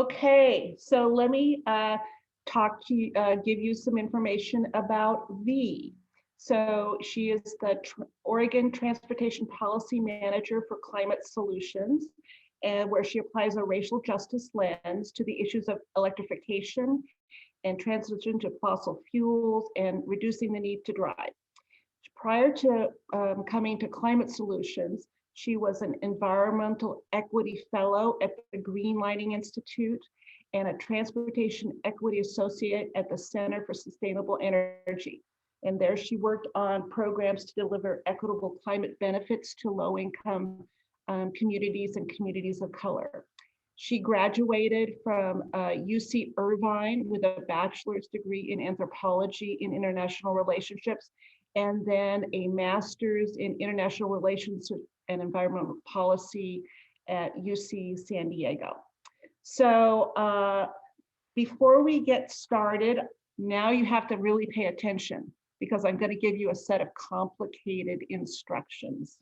Okay, so let me give you some information about V. So she is the Oregon Transportation Policy Manager for Climate Solutions, and where she applies a racial justice lens to the issues of electrification and transition to fossil fuels and reducing the need to drive. Prior to coming to Climate Solutions, she was an Environmental Equity Fellow at the Greenlining Institute and a Transportation Equity Associate at the Center for Sustainable Energy. And there she worked on programs to deliver equitable climate benefits to low-income communities and communities of color. She graduated from UC Irvine with a bachelor's degree in anthropology in international relationships, and then a master's in international relations and environmental policy at UC San Diego. So before we get started, now you have to really pay attention because I'm going to give you a set of complicated instructions.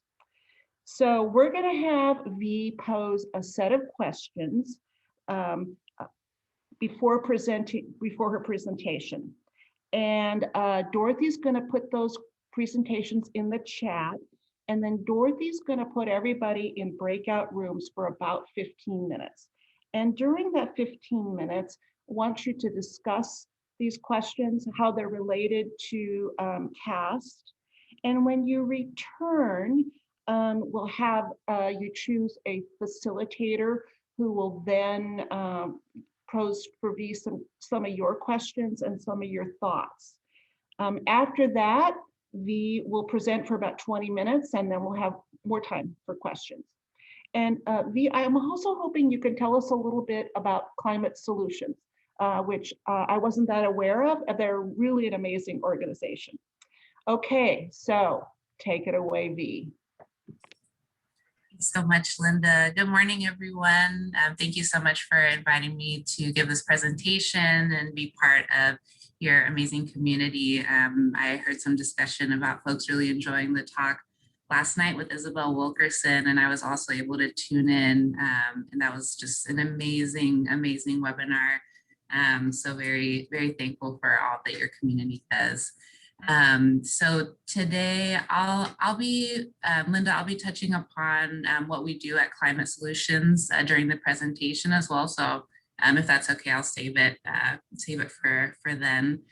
So we're going to have V pose a set of questions before her presentation. And Dorothy's going to put those presentations in the chat. And then Dorothy's going to put everybody in breakout rooms for about 15 minutes. And during that 15 minutes, I want you to discuss these questions, how they're related to Caste. And when you return, we'll have you choose a facilitator who will then pose for V some of your questions and some of your thoughts. After that, V will present for about 20 minutes and then we'll have more time for questions. And V, I'm also hoping you can tell us a little bit about Climate Solutions, which I wasn't that aware of. They're really an amazing organization. Okay, so take it away, V. Thanks so much, Linda. Good morning, everyone. Thank you so much for inviting me to give this presentation and be part of your amazing community. I heard some discussion about folks really enjoying the talk last night with Isabel Wilkerson, and I was also able to tune in, and that was just an amazing, amazing webinar. So very, very thankful for all that your community does. So today I'll be, Linda, I'll be touching upon what we do at Climate Solutions during the presentation as well. So if that's okay, I'll save it for then.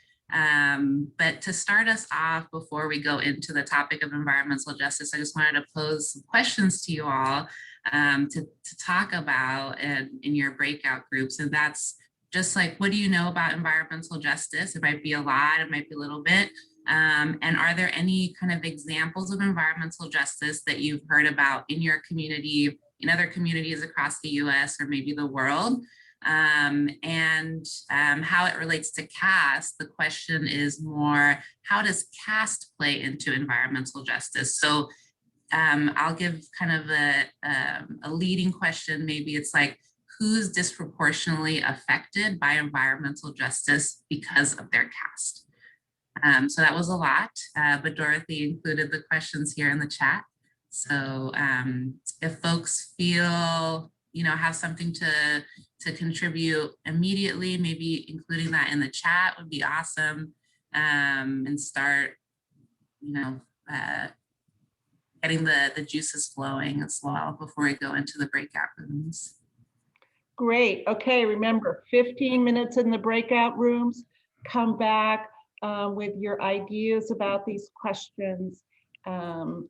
But to start us off, before we go into the topic of environmental justice, I just wanted to pose some questions to you all to talk about in your breakout groups. And that's just like, what do you know about environmental justice? It might be a lot, it might be a little bit. And are there any kind of examples of environmental justice that you've heard about in your community, in other communities across the US or maybe the world? And how it relates to caste, the question is more, how does caste play into environmental justice? So I'll give kind of a leading question. Maybe it's like, who's disproportionately affected by environmental justice because of their caste? So that was a lot, but Dorothy included the questions here in the chat. So if folks feel, have something to contribute immediately, maybe including that in the chat would be awesome, and start, getting the juices flowing as well before we go into the breakout rooms. Great. Okay, remember 15 minutes in the breakout rooms. Come back with your ideas about these questions, and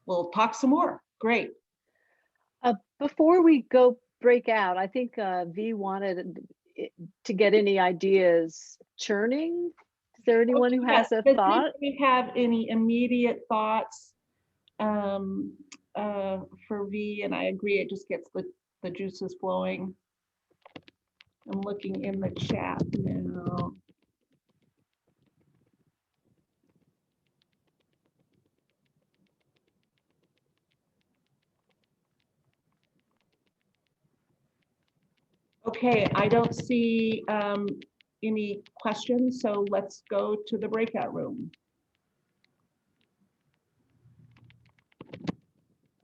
we'll talk some more. Great. Before we go break out, I think V wanted to get any ideas churning. Is there anyone who has a thought? Do we have any immediate thoughts for V? And I agree, it just gets the juices flowing. I'm looking in the chat now. Okay, I don't see any questions, so let's go to the breakout room.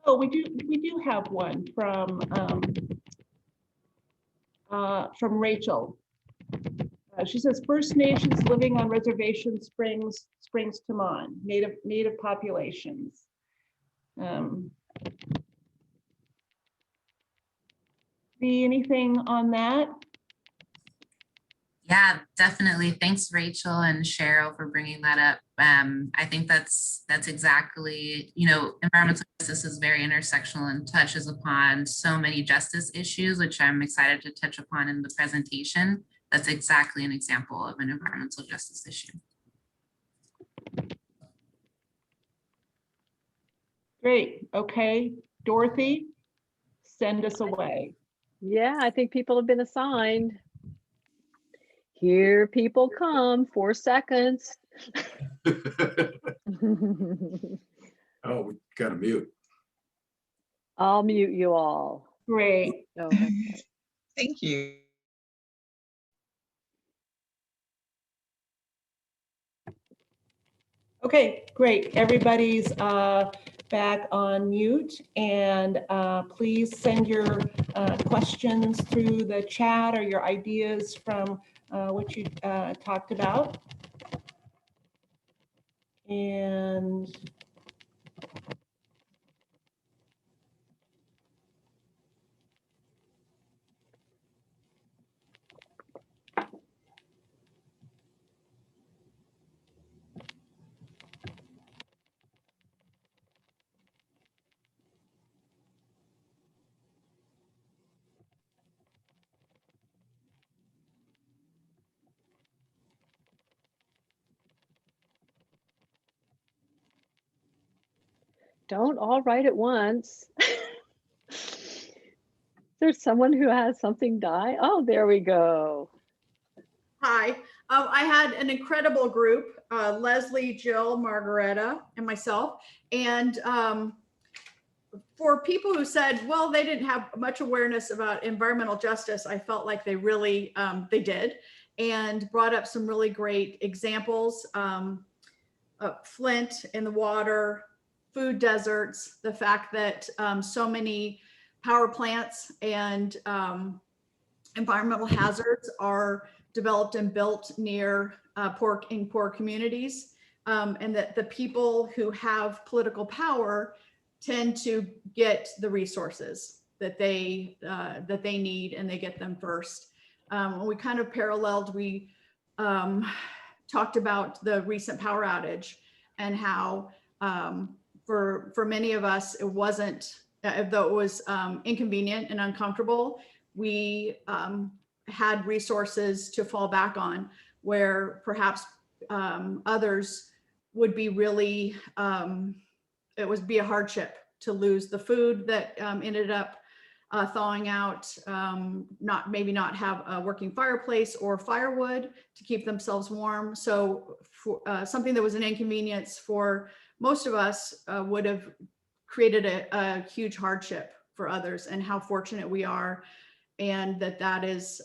Oh, we do have one from from Rachel. She says, First Nations living on reservations springs to mind, native populations. See anything on that? Yeah, definitely. Thanks, Rachel and Cheryl, for bringing that up. I think that's exactly, environmental justice is very intersectional and touches upon so many justice issues, which I'm excited to touch upon in the presentation. That's exactly an example of an environmental justice issue. Great. Okay, Dorothy, send us away. Yeah, I think people have been assigned. Here people come, 4 seconds. Oh, we got to mute. I'll mute you all. Great. Oh, okay. Thank you. Okay, great. Everybody's back on mute, and please send your questions through the chat or your ideas from what you talked about. And Don't all write at once. There's someone who has something die. Oh, there we go. Hi, I had an incredible group, Leslie, Jill, Margaretta, and myself. And for people who said, well, they didn't have much awareness about environmental justice, I felt like they really, they did, and brought up some really great examples. Flint in the water, food deserts, the fact that so many power plants and environmental hazards are developed and built near poor communities, and that the people who have political power tend to get the resources that they need, and they get them first. We kind of paralleled, we talked about the recent power outage and how for many of us, it wasn't, though it was inconvenient and uncomfortable, we had resources to fall back on, where perhaps others would be really, it would be a hardship to lose the food that ended up thawing out, maybe not have a working fireplace or firewood to keep themselves warm. So for, something that was an inconvenience for most of us would have created a huge hardship for others, and how fortunate we are, and that is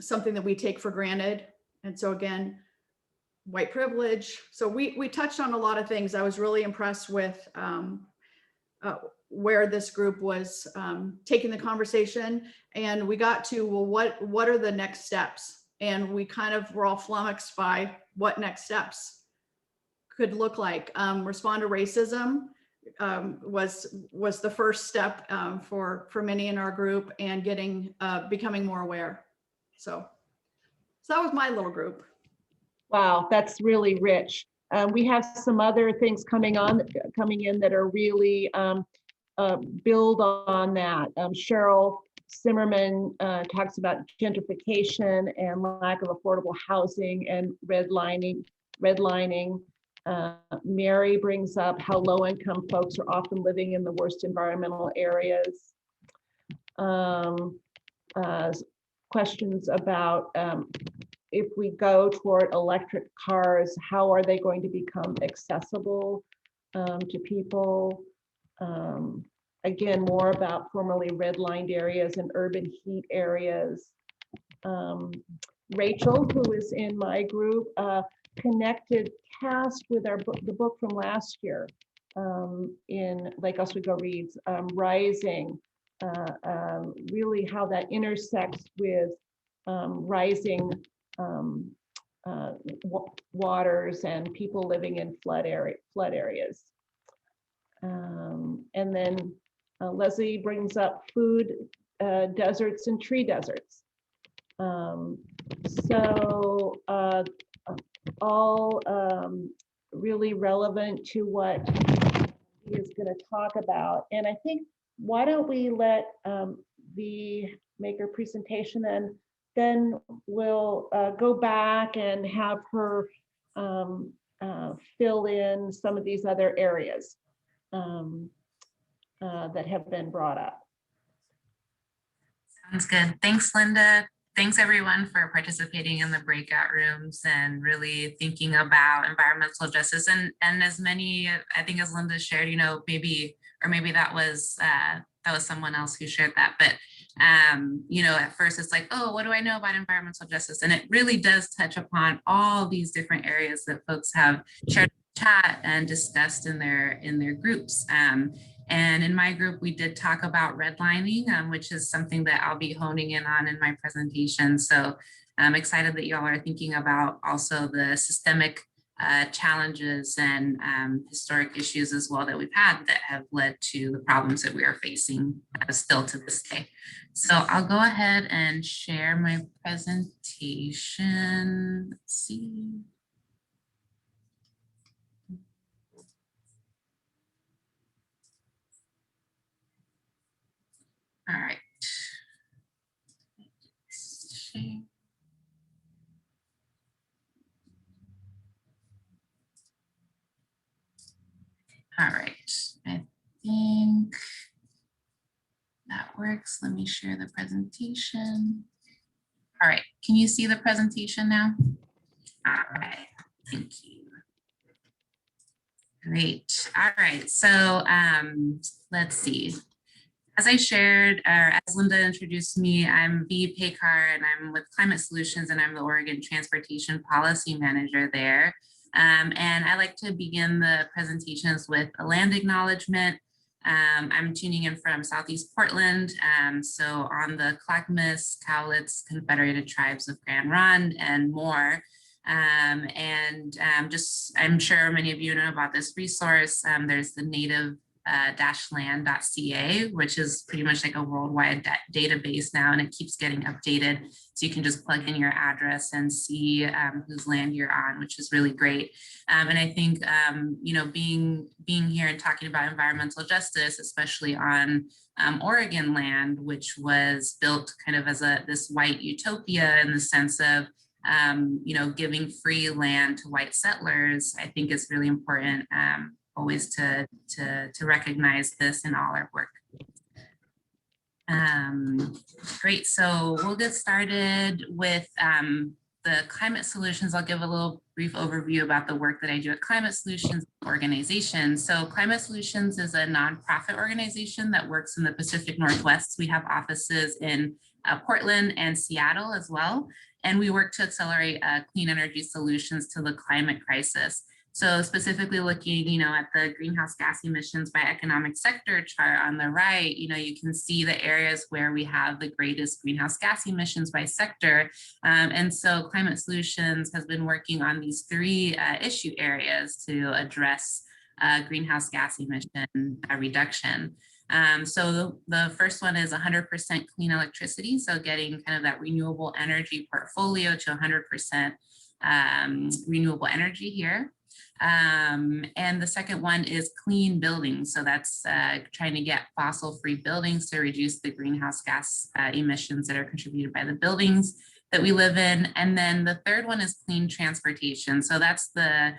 something that we take for granted. And so again, white privilege. So we touched on a lot of things. I was really impressed with where this group was taking the conversation, and we got to, well, what are the next steps? And we kind of were all flummoxed by what next steps could look like. Respond to racism was the first step for many in our group, and becoming more aware. So that was my little group. wow, that's really rich. We have some other things coming in that are really build on that. Cheryl Zimmerman talks about gentrification and lack of affordable housing and redlining. Mary brings up how low-income folks are often living in the worst environmental areas. Questions about if we go toward electric cars, how are they going to become accessible to people? Again, more about formerly redlined areas and urban heat areas. Rachel, who is in my group, connected Caste with the book from last year in Lake Oswego Reads, Rising, really how that intersects with rising waters and people living in flood areas. And then Leslie brings up food deserts and tree deserts. So all really relevant to what he is going to talk about. And I think, why don't we let the make her presentation, and then we'll go back and have her fill in some of these other areas that have been brought up. Sounds good. Thanks, Linda. Thanks everyone for participating in the breakout rooms and really thinking about environmental justice. And as many, I think as Linda shared, you know, maybe that was someone else who shared that. But you know, at first it's like, oh, what do I know about environmental justice? And it really does touch upon all these different areas that folks have shared in the chat and discussed in their groups. And in my group, we did talk about redlining, which is something that I'll be honing in on in my presentation. So I'm excited that y'all are thinking about also the systemic challenges and historic issues as well that we've had that have led to the problems that we are facing still to this day. So I'll go ahead and share my presentation. Let's see. All right. All right, I think that works. Let me share the presentation. All right, can you see the presentation now? All right, thank you. Great. All right, so let's see. As I shared, or as Linda introduced me, I'm Victoria Paykar and I'm with Climate Solutions and I'm the Oregon Transportation Policy Manager there. And I like to begin the presentations with a land acknowledgement. I'm tuning in from Southeast Portland. So on the Clackamas, Cowlitz, Confederated Tribes of Grand Ronde and more. Just, I'm sure many of you know about this resource. There's the native-land.ca, which is pretty much like a worldwide database now, and it keeps getting updated. So you can just plug in your address and see whose land you're on, which is really great. And I think, you know, being here and talking about environmental justice, especially on Oregon land, which was built kind of as this white utopia in the sense of, you know, giving free land to white settlers, I think is really important. Always to recognize this in all our work. Great, so we'll get started with the climate solutions. I'll give a little brief overview about the work that I do at Climate Solutions organization. So Climate Solutions is a nonprofit organization that works in the Pacific Northwest. We have offices in Portland and Seattle as well. And we work to accelerate clean energy solutions to the climate crisis. So specifically looking, you know, at the greenhouse gas emissions by economic sector chart on the right, you know, you can see the areas where we have the greatest greenhouse gas emissions by sector. And so Climate Solutions has been working on these three issue areas to address greenhouse gas emission reduction. So the first one is 100% clean electricity. So getting kind of that renewable energy portfolio to 100% renewable energy here. And the second one is clean buildings. So that's trying to get fossil-free buildings to reduce the greenhouse gas emissions that are contributed by the buildings that we live in. And then the third one is clean transportation. So that's the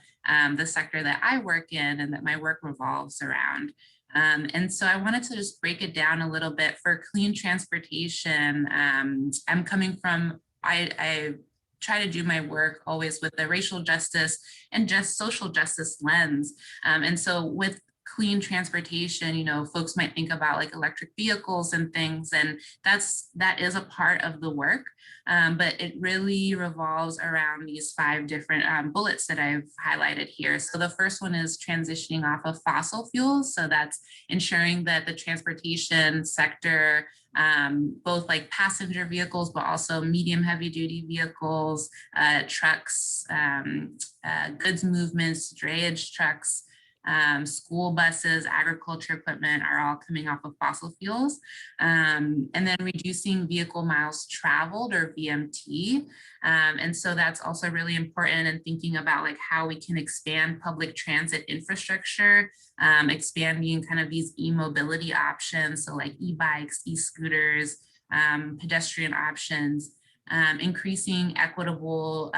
sector that I work in and that my work revolves around. And so I wanted to just break it down a little bit. For clean transportation, I'm coming from, I try to do my work always with the racial justice and just social justice lens. And so with clean transportation, you know, folks might think about like electric vehicles and things, and that is a part of the work. But it really revolves around these 5 different bullets that I've highlighted here. So the first one is transitioning off of fossil fuels. So that's ensuring that the transportation sector, both like passenger vehicles, but also medium heavy duty vehicles, trucks, goods movements, drayage trucks, school buses, agriculture equipment are all coming off of fossil fuels. And then reducing vehicle miles traveled, or VMT. And so that's also really important in thinking about like how we can expand public transit infrastructure, expanding kind of these e-mobility options. So like e-bikes, e-scooters, pedestrian options. Increasing equitable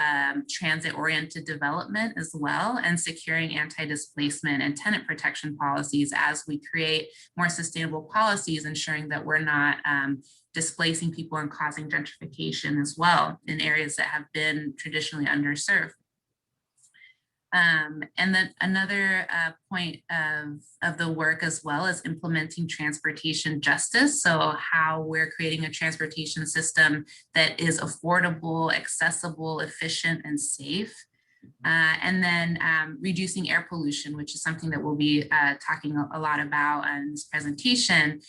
transit-oriented development as well, and securing anti-displacement and tenant protection policies as we create more sustainable policies, ensuring that we're not displacing people and causing gentrification as well in areas that have been traditionally underserved. And then another point of the work as well is implementing transportation justice. So how we're creating a transportation system that is affordable, accessible, efficient, and safe. And then reducing air pollution, which is something that we'll be talking a lot about in this presentation.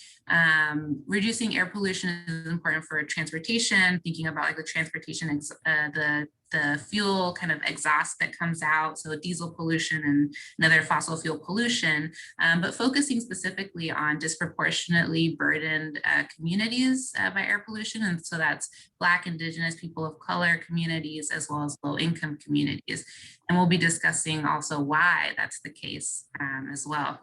Reducing air pollution is important for transportation, thinking about like the transportation, the fuel kind of exhaust that comes out, so diesel pollution and another fossil fuel pollution, but focusing specifically on disproportionately burdened communities by air pollution. And so that's Black, Indigenous, people of color communities, as well as low-income communities. And we'll be discussing also why that's the case as well.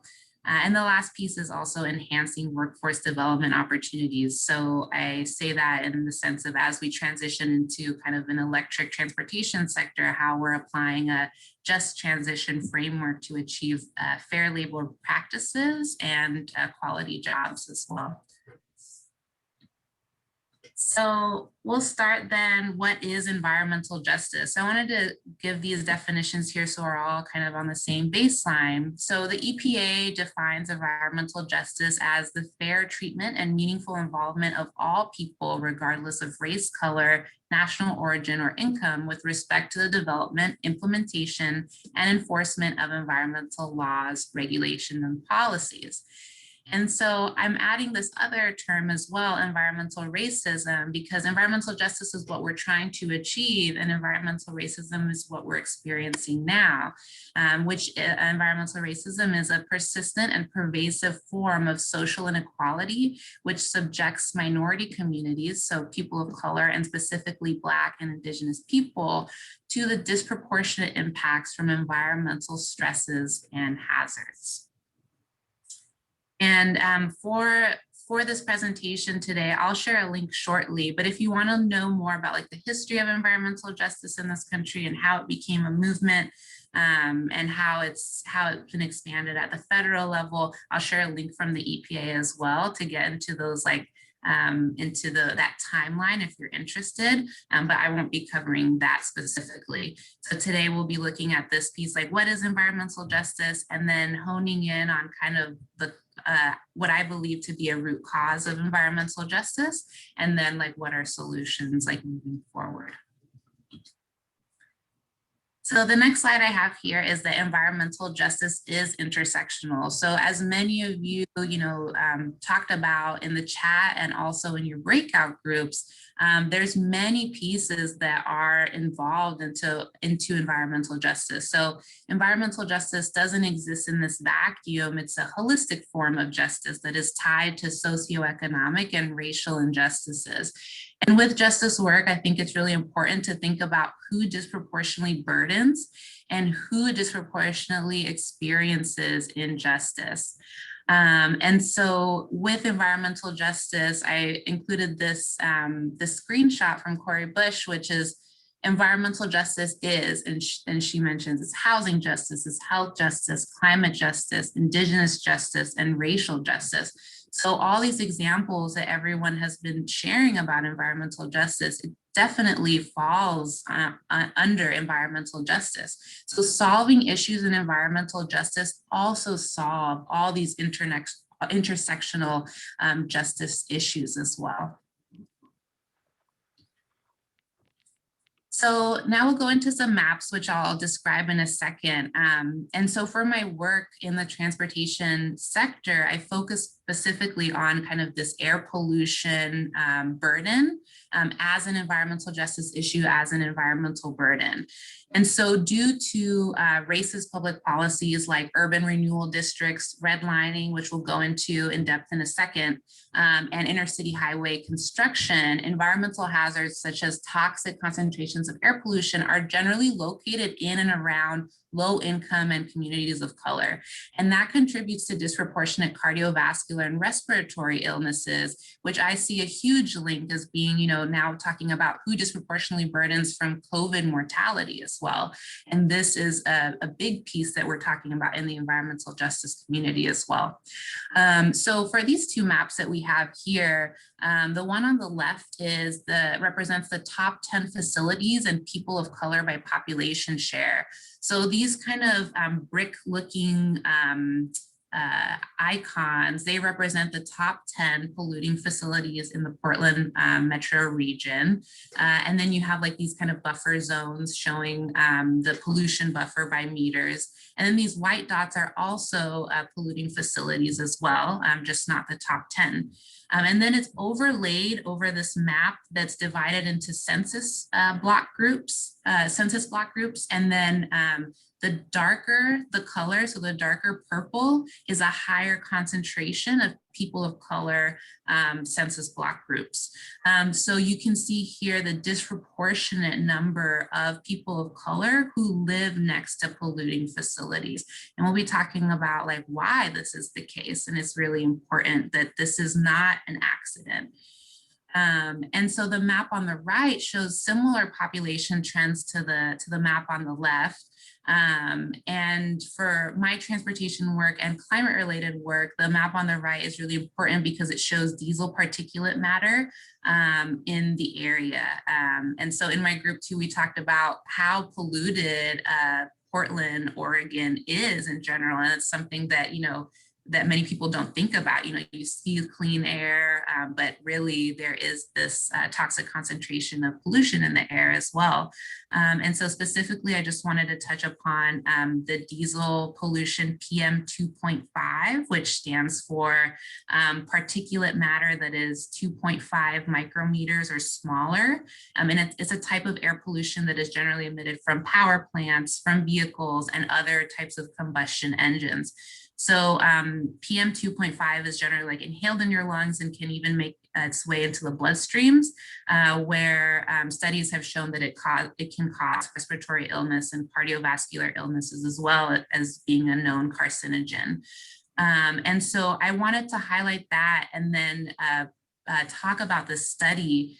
And the last piece is also enhancing workforce development opportunities. So I say that in the sense of as we transition into kind of an electric transportation sector, how we're applying a just transition framework to achieve fair labor practices and quality jobs as well. So we'll start then, what is environmental justice? I wanted to give these definitions here so we're all kind of on the same baseline. So the EPA defines environmental justice as the fair treatment and meaningful involvement of all people, regardless of race, color, national origin, or income, with respect to the development, implementation, and enforcement of environmental laws, regulations, and policies. And so I'm adding this other term as well, environmental racism, because environmental justice is what we're trying to achieve, and environmental racism is what we're experiencing now, which environmental racism is a persistent and pervasive form of social inequality, which subjects minority communities, so people of color and specifically Black and Indigenous people, to the disproportionate impacts from environmental stresses and hazards. And for this presentation today, I'll share a link shortly, but if you want to know more about like the history of environmental justice in this country and how it became a movement, and how it's been expanded at the federal level, I'll share a link from the EPA as well to get into those like into that timeline if you're interested, but I won't be covering that specifically. So today we'll be looking at this piece, like what is environmental justice, and then honing in on kind of the what I believe to be a root cause of environmental justice, and then like what are solutions like moving forward. So the next slide I have here is that environmental justice is intersectional. So as many of you, talked about in the chat and also in your breakout groups, there's many pieces that are involved into environmental justice. So environmental justice doesn't exist in this vacuum. It's a holistic form of justice that is tied to socioeconomic and racial injustices. And with justice work, I think it's really important to think about who disproportionately burdens and who disproportionately experiences injustice. And so with environmental justice, I included this screenshot from Cori Bush, which is environmental justice is, and she mentions it's housing justice, it's health justice, climate justice, Indigenous justice, and racial justice. So all these examples that everyone has been sharing about environmental justice, it definitely falls under environmental justice. So solving issues in environmental justice also solve all these intersectional justice issues as well. So now we'll go into some maps, which I'll describe in a second. And so for my work in the transportation sector, I focus specifically on kind of this air pollution burden as an environmental justice issue, as an environmental burden. And so due to racist public policies like urban renewal districts, redlining, which we'll go into in depth in a second, and intercity highway construction, environmental hazards such as toxic concentrations of air pollution are generally located in and around low income and communities of color. And that contributes to disproportionate cardiovascular and respiratory illnesses, which I see a huge link as being, now talking about who disproportionately burdens from COVID mortality as well. And this is a big piece that we're talking about in the environmental justice community as well. So for these two maps that we have here, the one on the left represents the top 10 facilities and people of color by population share. So these kind of brick-looking icons, they represent the top 10 polluting facilities in the Portland metro region. And then you have like these kind of buffer zones showing the pollution buffer by meters. And then these white dots are also polluting facilities as well, just not the top 10. And then it's overlaid over this map that's divided into census block groups. And then the darker the color, so the darker purple, is a higher concentration of people of color census block groups. So you can see here the disproportionate number of people of color who live next to polluting facilities. And we'll be talking about like why this is the case. And it's really important that this is not an accident. And so the map on the right shows similar population trends to the map on the left. And for my transportation work and climate related work, the map on the right is really important because it shows diesel particulate matter in the area. And so in my group too, we talked about how polluted Portland, Oregon is in general. And it's something that, that many people don't think about. You see clean air, but really there is this toxic concentration of pollution in the air as well. And so specifically, I just wanted to touch upon the diesel pollution PM 2.5, which stands for particulate matter that is 2.5 micrometers or smaller. And it's a type of air pollution that is generally emitted from power plants, from vehicles, and other types of combustion engines. So PM 2.5 is generally like inhaled in your lungs and can even make its way into the bloodstreams, where studies have shown that it can cause respiratory illness and cardiovascular illnesses as well as being a known carcinogen. And so I wanted to highlight that and then talk about this study.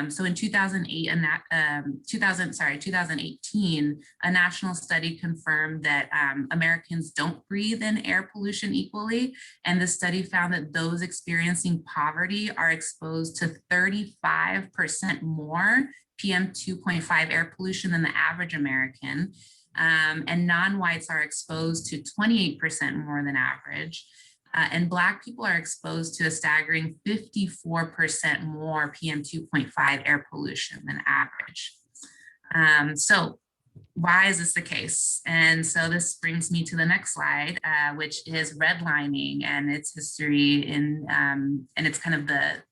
So in 2018, a national study confirmed that Americans don't breathe in air pollution equally. And the study found that those experiencing poverty are exposed to 35% more PM 2.5 air pollution than the average American. And non-whites are exposed to 28% more than average. And Black people are exposed to a staggering 54% more PM 2.5 air pollution than average. So why is this the case? And so this brings me to the next slide, which is redlining and its history and it's kind of a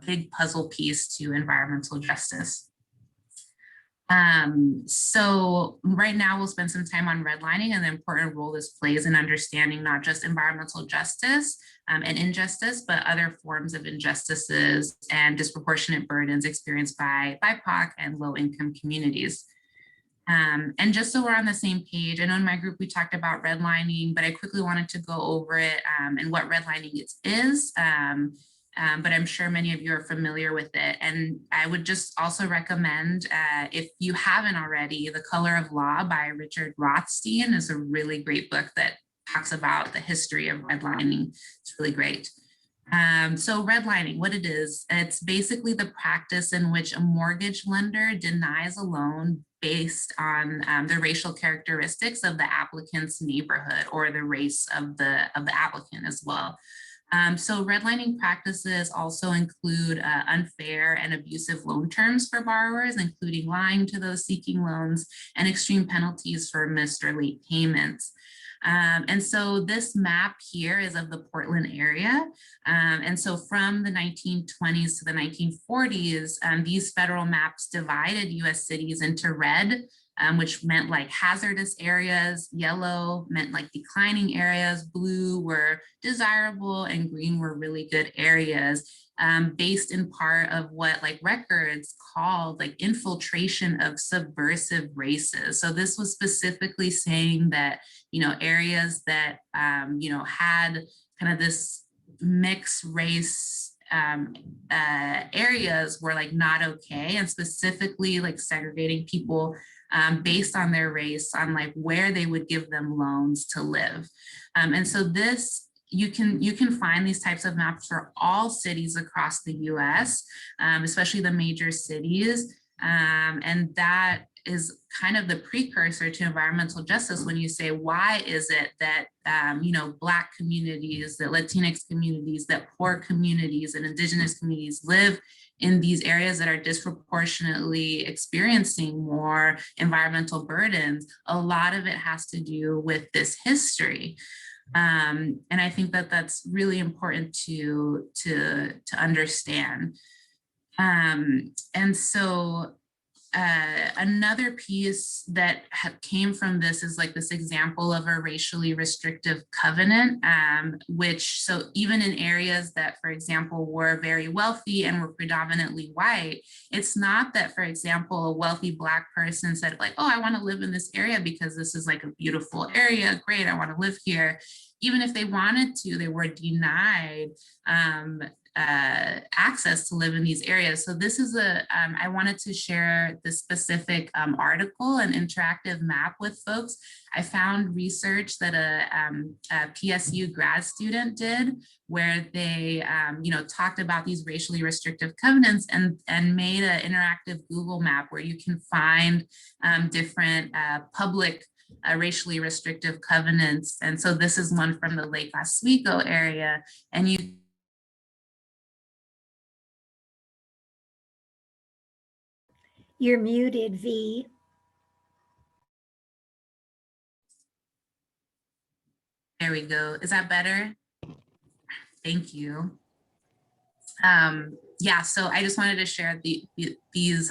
big puzzle piece to environmental justice. So right now we'll spend some time on redlining and the important role this plays in understanding not just environmental justice and injustice, but other forms of injustices and disproportionate burdens experienced by BIPOC and low-income communities. And just so we're on the same page, I know in my group we talked about redlining, but I quickly wanted to go over it and what redlining is. But I'm sure many of you are familiar with it. And I would just also recommend, if you haven't already, The Color of Law by Richard Rothstein is a really great book that talks about the history of redlining. It's really great. So redlining, what it is, it's basically the practice in which a mortgage lender denies a loan based on the racial characteristics of the applicant's neighborhood or the race of the applicant as well. So redlining practices also include unfair and abusive loan terms for borrowers, including lying to those seeking loans and extreme penalties for missed or late payments. And so this map here is of the Portland area. And so from the 1920s to the 1940s, these federal maps divided US cities into red, which meant like hazardous areas, yellow meant like declining areas, blue were desirable, and green were really good areas. Based in part of what like records called like infiltration of subversive races. So this was specifically saying that, you know, areas that, you know, had kind of this mixed race areas were like not okay, and specifically like segregating people based on their race, on like where they would give them loans to live. And so this, you can find these types of maps for all cities across the US, especially the major cities. And that is kind of the precursor to environmental justice when you say, why is it that, you know, Black communities, that Latinx communities, that poor communities and Indigenous communities live in these areas that are disproportionately experiencing more environmental burdens? A lot of it has to do with this history. And I think that that's really important to understand. And so another piece that came from this is like this example of a racially restrictive covenant, which, so even in areas that, for example, were very wealthy and were predominantly white, it's not that, for example, a wealthy Black person said like, oh, I want to live in this area because this is like a beautiful area, great, I want to live here. Even if they wanted to, they were denied access to live in these areas. So this is I wanted to share this specific article, an interactive map with folks. I found research that a PSU grad student did where they, you know, talked about these racially restrictive covenants and made an interactive Google map where you can find different public racially restrictive covenants. And so this is one from the Lake Oswego area, and you You're muted, V. there we go. Is that better? Thank you. Yeah, so I just wanted to share these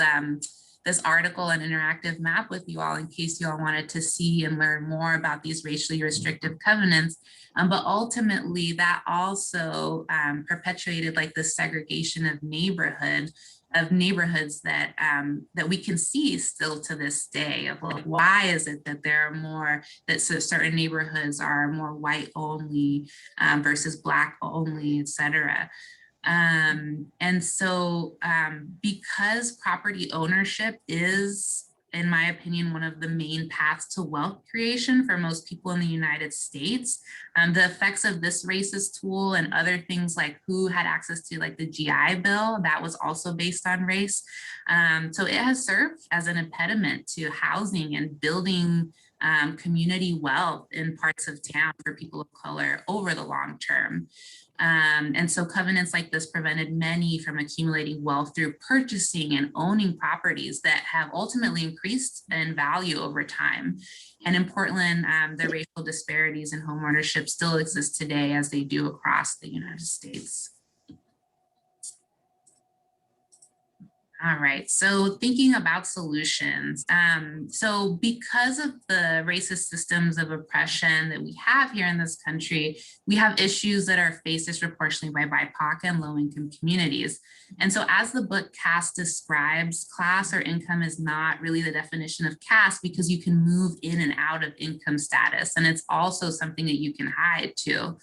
this article and interactive map with you all in case you all wanted to see and learn more about these racially restrictive covenants. But ultimately that also perpetuated like the segregation of neighborhoods that that we can see still to this day of like, why is it that there are more, that certain neighborhoods are more white only versus Black only, et cetera. And so because property ownership is, in my opinion, one of the main paths to wealth creation for most people in the United States, the effects of this racist tool and other things like who had access to like the GI Bill, that was also based on race. So it has served as an impediment to housing and building community wealth in parts of town for people of color over the long term. And so covenants like this prevented many from accumulating wealth through purchasing and owning properties that have ultimately increased in value over time. And in Portland, the racial disparities in home ownership still exist today as they do across the United States. All right, so thinking about solutions. So because of the racist systems of oppression that we have here in this country, we have issues that are faced disproportionately by BIPOC and low-income communities. And so as the book Caste describes, class or income is not really the definition of caste because you can move in and out of income status. And it's also something that you can hide too.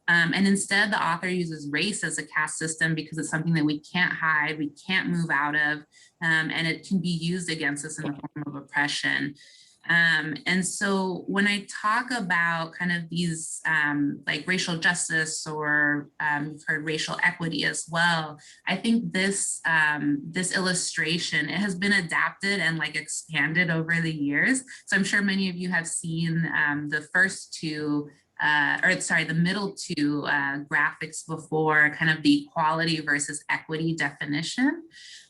And instead, the author uses race as a caste system because it's something that we can't hide, we can't move out of, and it can be used against us in the form of oppression. And so when I talk about kind of these like racial justice or you've heard racial equity as well, I think this this illustration, it has been adapted and like expanded over the years. So I'm sure many of you have seen the first two the middle two graphics before, kind of the equality versus equity definition.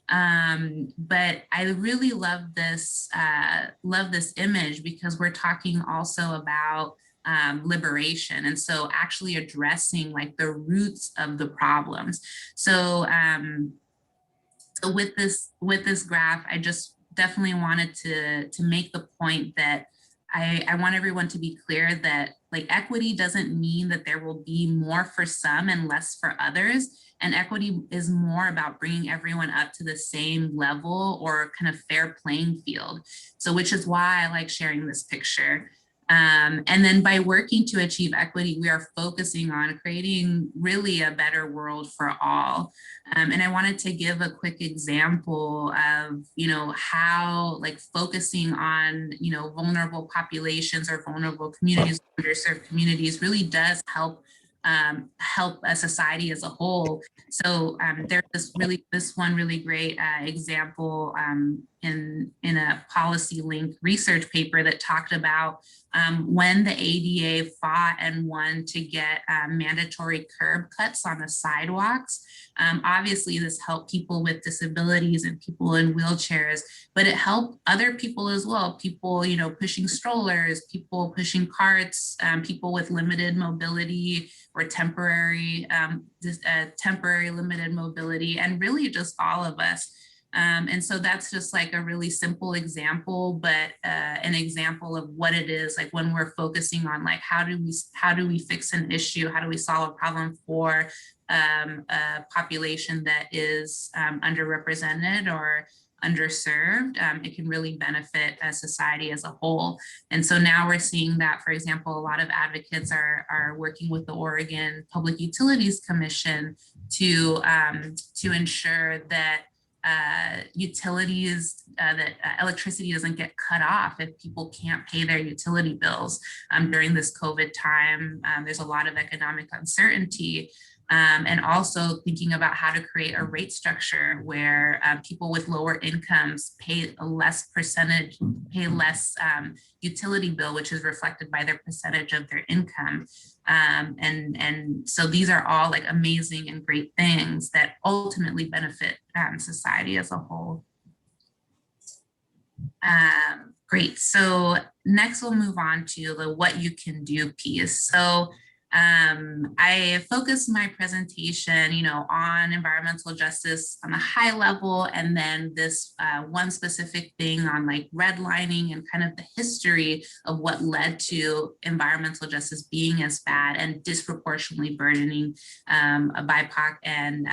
But I really love this image because we're talking also about liberation. And so actually addressing like the roots of the problems. So, so with this graph, I just definitely wanted to make the point that I want everyone to be clear that like equity doesn't mean that there will be more for some and less for others. And equity is more about bringing everyone up to the same level or kind of fair playing field. So which is why I like sharing this picture. And then by working to achieve equity, we are focusing on creating really a better world for all. And I wanted to give a quick example of, you know, how like focusing on, you know, vulnerable populations or vulnerable communities, underserved communities really does help help a society as a whole. So there's this one really great example in a policy link research paper that talked about when the ADA fought and won to get mandatory curb cuts on the sidewalks. Obviously, this helped people with disabilities and people in wheelchairs, but it helped other people as well. People, you know, pushing strollers, people pushing carts, people with limited mobility or temporary limited mobility, and really just all of us. And so that's just like a really simple example, but an example of what it is like when we're focusing on like how do we fix an issue, how do we solve a problem for a population that is underrepresented or underserved, it can really benefit a society as a whole. And so now we're seeing that, for example, a lot of advocates are working with the Oregon Public Utilities Commission to ensure that utilities, that electricity doesn't get cut off if people can't pay their utility bills. During this COVID time, there's a lot of economic uncertainty. And also thinking about how to create a rate structure where people with lower incomes pay a less utility bill, which is reflected by their percentage of their income. And so these are all like amazing and great things that ultimately benefit society as a whole. Great, so next we'll move on to the what you can do piece. So I focused my presentation, you know, on environmental justice on a high level, and then this one specific thing on like redlining and kind of the history of what led to environmental justice being as bad and disproportionately burdening a BIPOC and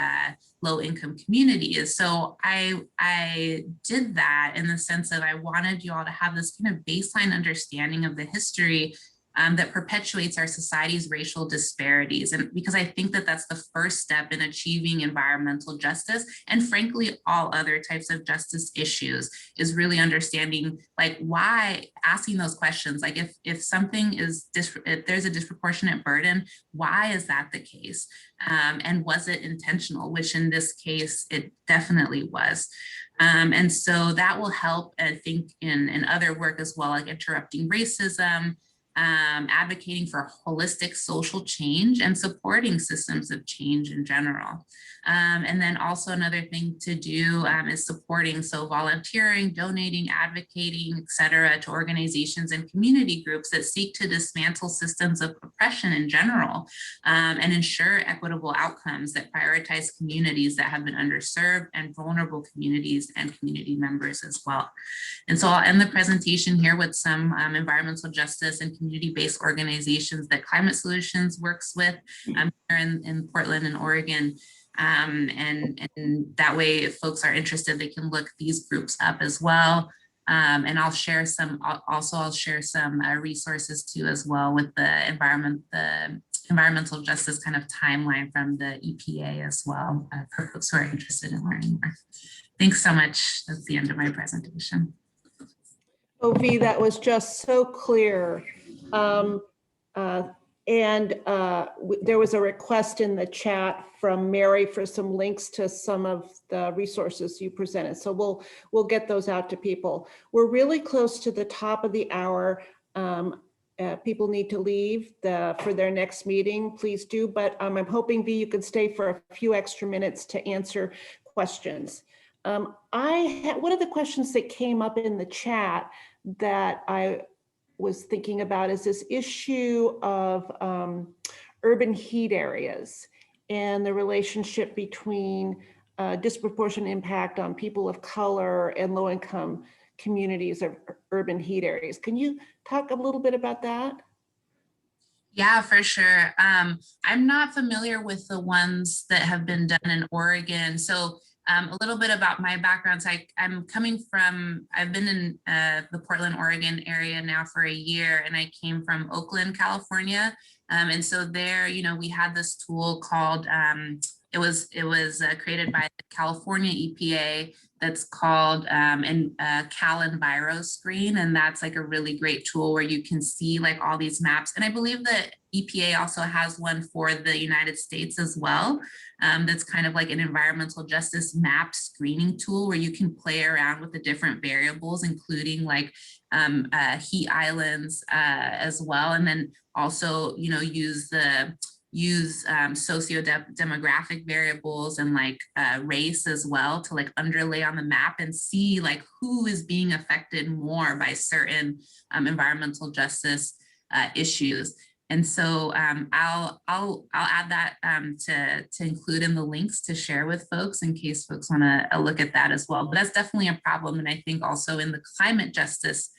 low-income communities. So I did that in the sense that I wanted you all to have this kind of baseline understanding of the history that perpetuates our society's racial disparities. And because I think that that's the first step in achieving environmental justice, and frankly, all other types of justice issues, is really understanding like why, asking those questions, like if something is, if there's a disproportionate burden, why is that the case? And was it intentional, which in this case, it definitely was. And so that will help, I think, in other work as well, like interrupting racism, advocating for holistic social change and supporting systems of change in general. And then also another thing to do is supporting, so volunteering, donating, advocating, et cetera, to organizations and community groups that seek to dismantle systems of oppression in general and ensure equitable outcomes that prioritize communities that have been underserved and vulnerable communities and community members as well. And so I'll end the presentation here with some environmental justice and community-based organizations that Climate Solutions works with here in Portland and Oregon. And that way, if folks are interested, they can look these groups up as well. And I'll share some, I'll share some resources too as well with the environmental justice kind of timeline from the EPA as well for folks who are interested in learning more. Thanks so much. That's the end of my presentation. V, that was just so clear. There was a request in the chat from Mary for some links to some of the resources you presented. So we'll get those out to people. We're really close to the top of the hour. People need to leave for their next meeting, please do. But I'm hoping, V, you could stay for a few extra minutes to answer questions. One of the questions that came up in the chat that I was thinking about is this issue of urban heat areas and the relationship between disproportionate impact on people of color and low-income communities of urban heat areas. Can you talk a little bit about that? Yeah, for sure. I'm not familiar with the ones that have been done in Oregon. So a little bit about my background. So I've been in the Portland, Oregon area now for a year, and I came from Oakland, California. And so there, we had this tool called, it was created by the California EPA that's called Cal Enviro Screen. And that's like a really great tool where you can see like all these maps. And I believe that EPA also has one for the United States as well. That's kind of like an environmental justice map screening tool where you can play around with the different variables, including like heat islands as well. And then also, use socio-demographic variables and like race as well to like underlay on the map and see like who is being affected more by certain environmental justice issues. And so I'll add that to include in the links to share with folks in case folks want to look at that as well. But that's definitely a problem. And I think also in the climate justice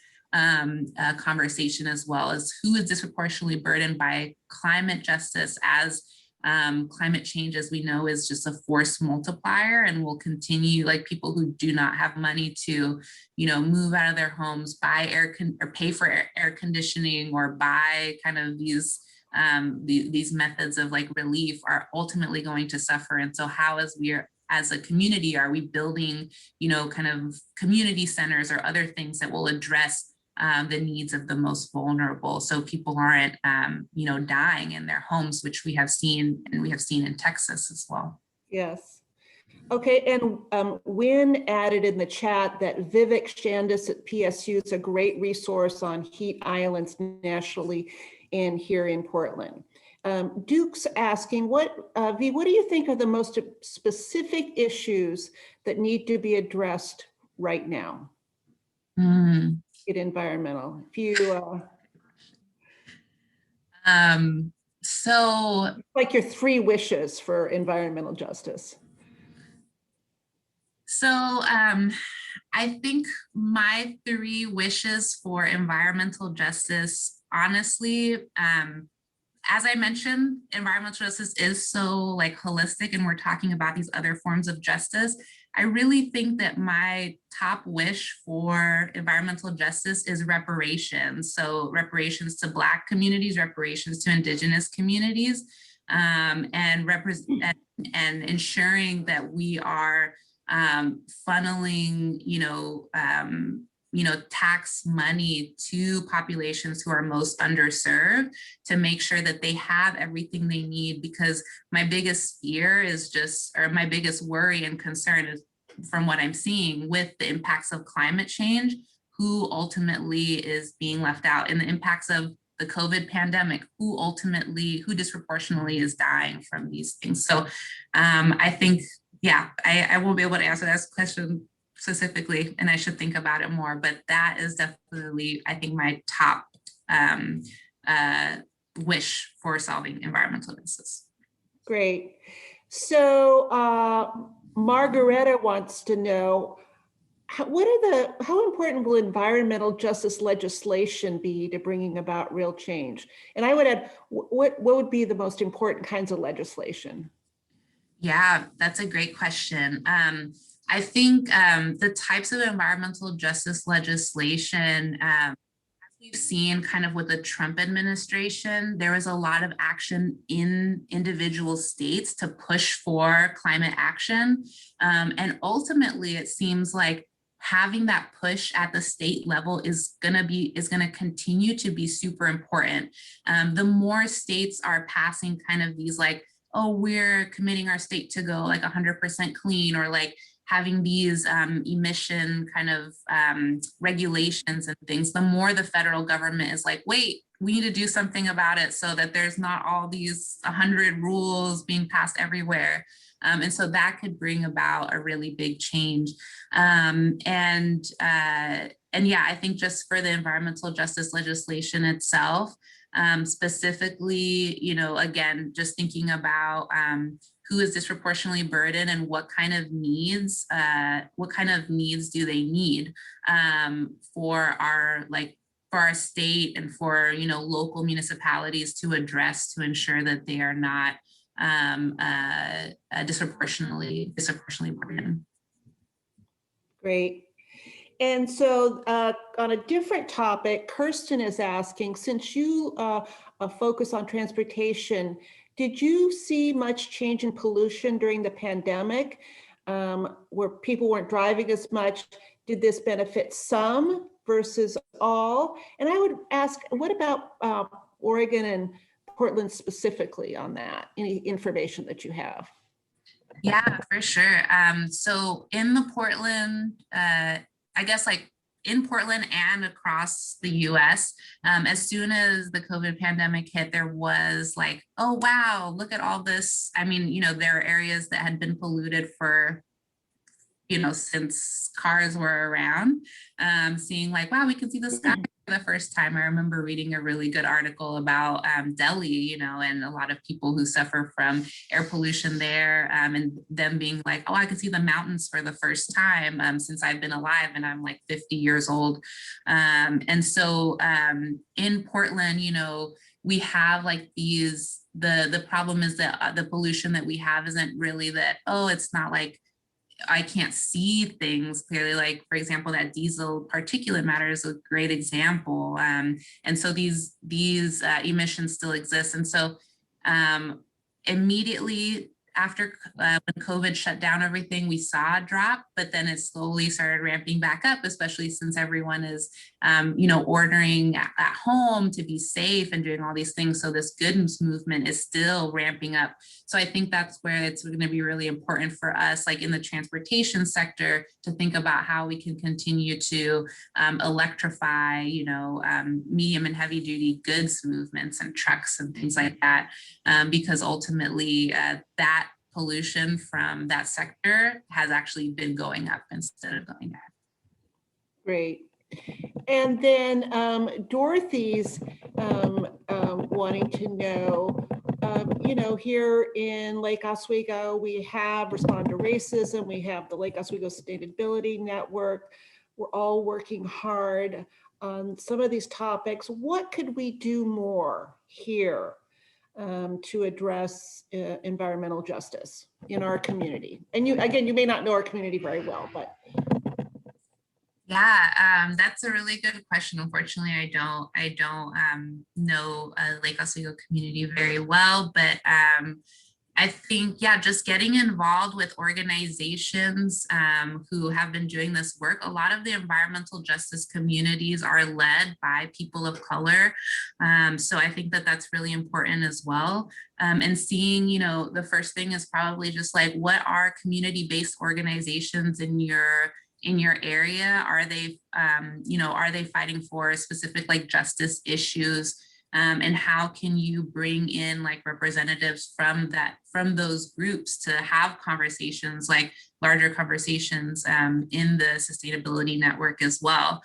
conversation as well, as who is disproportionately burdened by climate justice, as climate change, as we know, is just a force multiplier and will continue. Like people who do not have money to, move out of their homes, buy or pay for air conditioning, or buy kind of these methods of like relief, are ultimately going to suffer. And so how, as a community, are we building, kind of community centers or other things that will address the needs of the most vulnerable, so people aren't, dying in their homes, which we have seen, and we have seen in Texas as well. Yes. Okay, and Wynn added in the chat that Vivek Shandis at PSU is a great resource on heat islands nationally and here in Portland. Duke's asking, V, what do you think are the most specific issues that need to be addressed right now? Environmental. If you so like your 3 wishes for environmental justice. So I think my 3 wishes for environmental justice, honestly, as I mentioned, environmental justice is so like holistic, and we're talking about these other forms of justice. I really think that my top wish for environmental justice is reparations. So reparations to Black communities, reparations to Indigenous communities, and ensuring that we are funneling, tax money to populations who are most underserved, to make sure that they have everything they need. Because my biggest fear is my biggest worry and concern is, from what I'm seeing with the impacts of climate change, who ultimately is being left out, and the impacts of the COVID pandemic, who disproportionately is dying from these things. So I think, I won't be able to answer that question specifically, and I should think about it more, but that is definitely, I think, my top wish for solving environmental justice. Great. So Margareta wants to know, how important will environmental justice legislation be to bringing about real change? And I would add, what would be the most important kinds of legislation? Yeah, that's a great question. I think the types of environmental justice legislation, as we've seen kind of with the Trump administration, there was a lot of action in individual states to push for climate action. And ultimately, it seems like having that push at the state level is going to continue to be super important. The more states are passing kind of these like, oh, we're committing our state to go like 100% clean, or like having these emission kind of regulations and things, the more the federal government is like, wait, we need to do something about it so that there's not all these 100 rules being passed everywhere. And so that could bring about a really big change. And yeah, I think just for the environmental justice legislation itself, specifically, you know, again, just thinking about who is disproportionately burdened and what kind of needs do they need for our state and for, you know, local municipalities to address, to ensure that they are not disproportionately burdened. Great. And so on a different topic, Kirsten is asking, since you focus on transportation, did you see much change in pollution during the pandemic where people weren't driving as much? Did this benefit some versus all? And I would ask, what about Oregon and Portland specifically on that? Any information that you have? Yeah, for sure. So in the Portland, I guess like in Portland and across the US, as soon as the COVID pandemic hit, there was like, oh, wow, look at all this. I mean, you know, there are areas that had been polluted for, you know, since cars were around, seeing like, wow, we can see the sky for the first time. I remember reading a really good article about Delhi, you know, and a lot of people who suffer from air pollution there, and them being like, oh, I can see the mountains for the first time since I've been alive, and I'm like 50 years old. And so in Portland, you know, we have like these, the problem is that the pollution that we have isn't really that, oh, it's not like I can't see things clearly. Like, for example, that diesel particulate matter is a great example. And so these emissions still exist. And so immediately after when COVID shut down everything, we saw a drop, but then it slowly started ramping back up, especially since everyone is, you know, ordering at home to be safe and doing all these things. So this goods movement is still ramping up. So I think that's where it's going to be really important for us, like in the transportation sector, to think about how we can continue to electrify, you know, medium and heavy duty goods movements and trucks and things like that, because ultimately that pollution from that sector has actually been going up instead of going down. Great. And then Dorothy's wanting to know, you know, here in Lake Oswego, we have Respond to Racism, we have the Lake Oswego Sustainability Network. We're all working hard on some of these topics. What could we do more here to address environmental justice in our community? And you, again, you may not know our community very well, but. Yeah, that's a really good question. Unfortunately, I don't know Lake Oswego community very well, but I think, yeah, just getting involved with organizations who have been doing this work. A lot of the environmental justice communities are led by people of color. So I think that that's really important as well. And seeing, you know, the first thing is probably just like, what are community-based organizations in your area? Are they, you know, are they fighting for specific like justice issues? And how can you bring in like representatives from those groups to have conversations, like larger conversations in the sustainability network as well,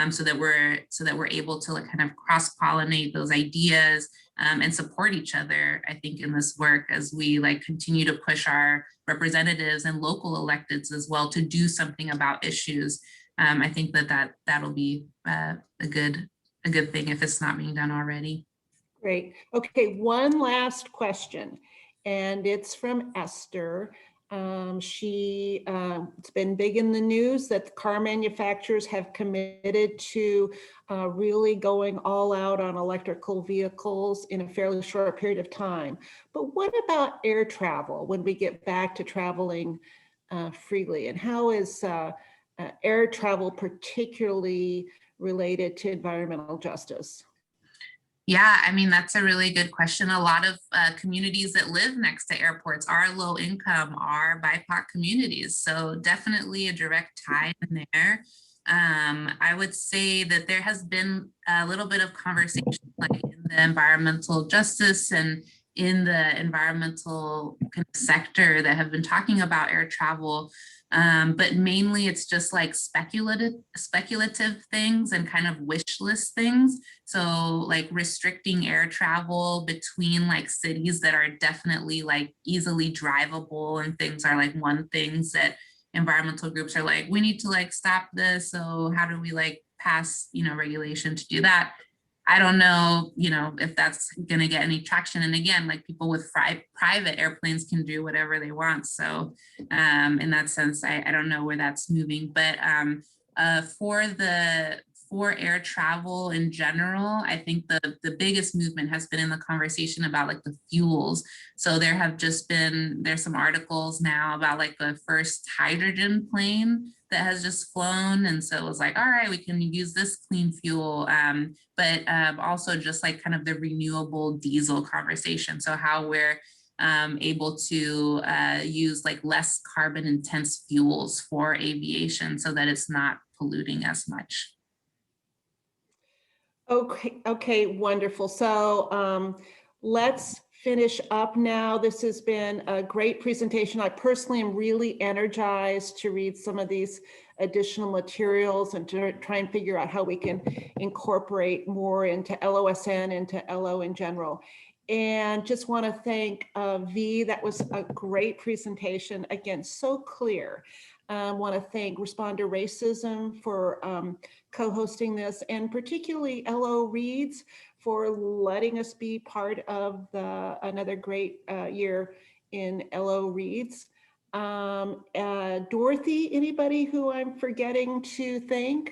so that we're able to like kind of cross-pollinate those ideas and support each other, I think, in this work as we like continue to push our representatives and local electeds as well to do something about issues. I think that'll be a good thing if it's not being done already. Great. Okay, one last question, and it's from Esther. It's been big in the news that the car manufacturers have committed to really going all out on electrical vehicles in a fairly short period of time. But what about air travel when we get back to traveling freely? And how is air travel, particularly related to environmental justice? Yeah, I mean, that's a really good question. A lot of communities that live next to airports are low income, are BIPOC communities. So definitely a direct tie in there. I would say that there has been a little bit of conversation like in the environmental justice and in the environmental kind of sector that have been talking about air travel. But mainly it's just like speculative things and kind of wish list things. So like restricting air travel between like cities that are definitely like easily drivable and things are like one things that environmental groups are like, we need to like stop this. So how do we like pass, regulation to do that? I don't know, if that's going to get any traction. And again, like people with private airplanes can do whatever they want. So in that sense, I don't know where that's moving. But for air travel in general, I think the biggest movement has been in the conversation about like the fuels. So there's some articles now about like the first hydrogen plane that has just flown. And so it was like, all right, we can use this clean fuel, but also just like kind of the renewable diesel conversation. So how we're able to use like less carbon intense fuels for aviation so that it's not polluting as much. Okay, wonderful. So let's finish up now. This has been a great presentation. I personally am really energized to read some of these additional materials and to try and figure out how we can incorporate more into LOSN, into LO in general. And just want to thank V. That was a great presentation. Again, so clear. Want to thank Responder Racism for co-hosting this, and particularly LO Reads for letting us be part of another great year in LO Reads. Dorothy, anybody who I'm forgetting to thank?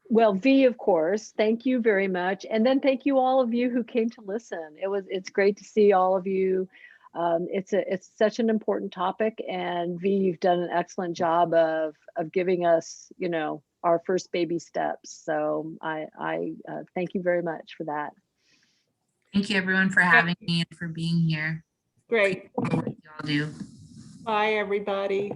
Well, V, of course, thank you very much. And then thank you all of you who came to listen. It's great to see all of you. It's such an important topic, and V, you've done an excellent job of giving us, our first baby steps. So I thank you very much for that. Thank you everyone for having me and for being here. Great. What you all do. Bye, everybody.